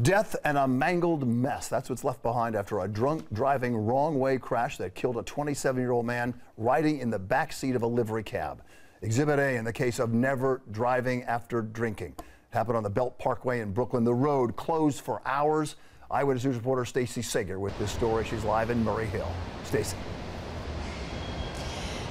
Death and a mangled mess. That's what's left behind after a drunk driving wrong-way crash that killed a 27-year-old man riding in the back seat of a livery cab. Exhibit A in the case of never driving after drinking. Happened on the Belt Parkway in Brooklyn. The road closed for hours. Eyewitness News reporter Stacey with this story. She's live in Murray Hill. Stacey.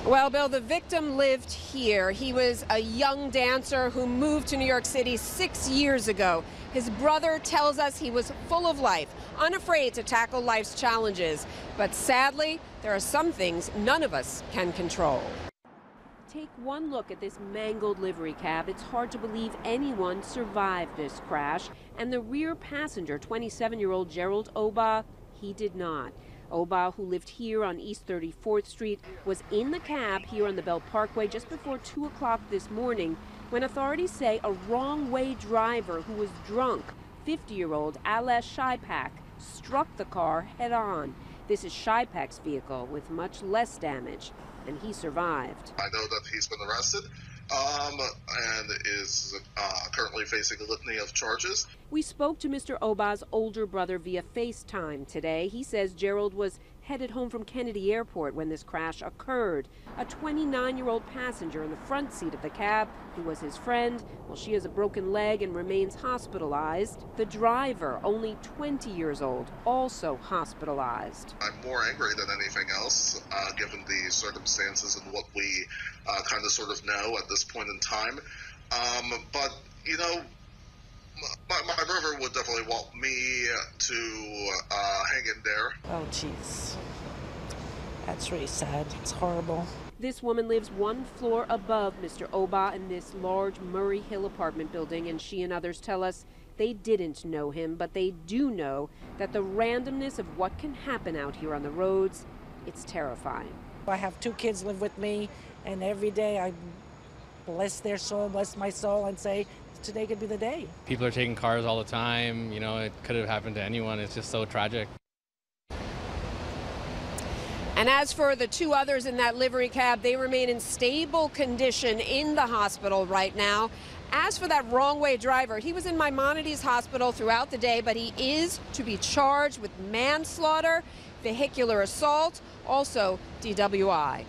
Well, Bill, the victim lived here. He was a young dancer who moved to New York City 6 years ago. His brother tells us he was full of life, unafraid to tackle life's challenges. But sadly, there are some things none of us can control. Take one look at this mangled livery cab. It's hard to believe anyone survived this crash. And the rear passenger, 27-year-old Gerald Obah, he did not. Obah, who lived here on East 34th Street, was in the cab here on the Belt Parkway just before 2 o'clock this morning when authorities say a wrong-way driver who was drunk, 50-year-old Alesh Shaipak, struck the car head-on. This is Shaipak's vehicle with much less damage, and he survived. I know that he's been arrested and is currently facing a litany of charges. We spoke to Mr. Obah's older brother via FaceTime today. He says Gerald was headed home from Kennedy Airport when this crash occurred. A 29-year-old passenger in the front seat of the cab, who was his friend, well, she has a broken leg and remains hospitalized. The driver, only 20 years old, also hospitalized. I'm more angry than anything else, given the circumstances and what we kind of sort of know at this point in time. But, you know, my brother would definitely want me to hang in there. Oh, jeez. That's really sad. It's horrible. This woman lives one floor above Mr. Obah in this large Murray Hill apartment building, and she and others tell us they didn't know him, but they do know that the randomness of what can happen out here on the roads, it's terrifying. I have 2 kids live with me, and every day I bless their soul, bless my soul, and say, today could be the day. People are taking cars all the time. You know, it could have happened to anyone. It's just so tragic. And as for the 2 others in that livery cab, they remain in stable condition in the hospital right now. As for that wrong-way driver, he was in Maimonides Hospital throughout the day, but he is to be charged with manslaughter, vehicular assault, also DWI.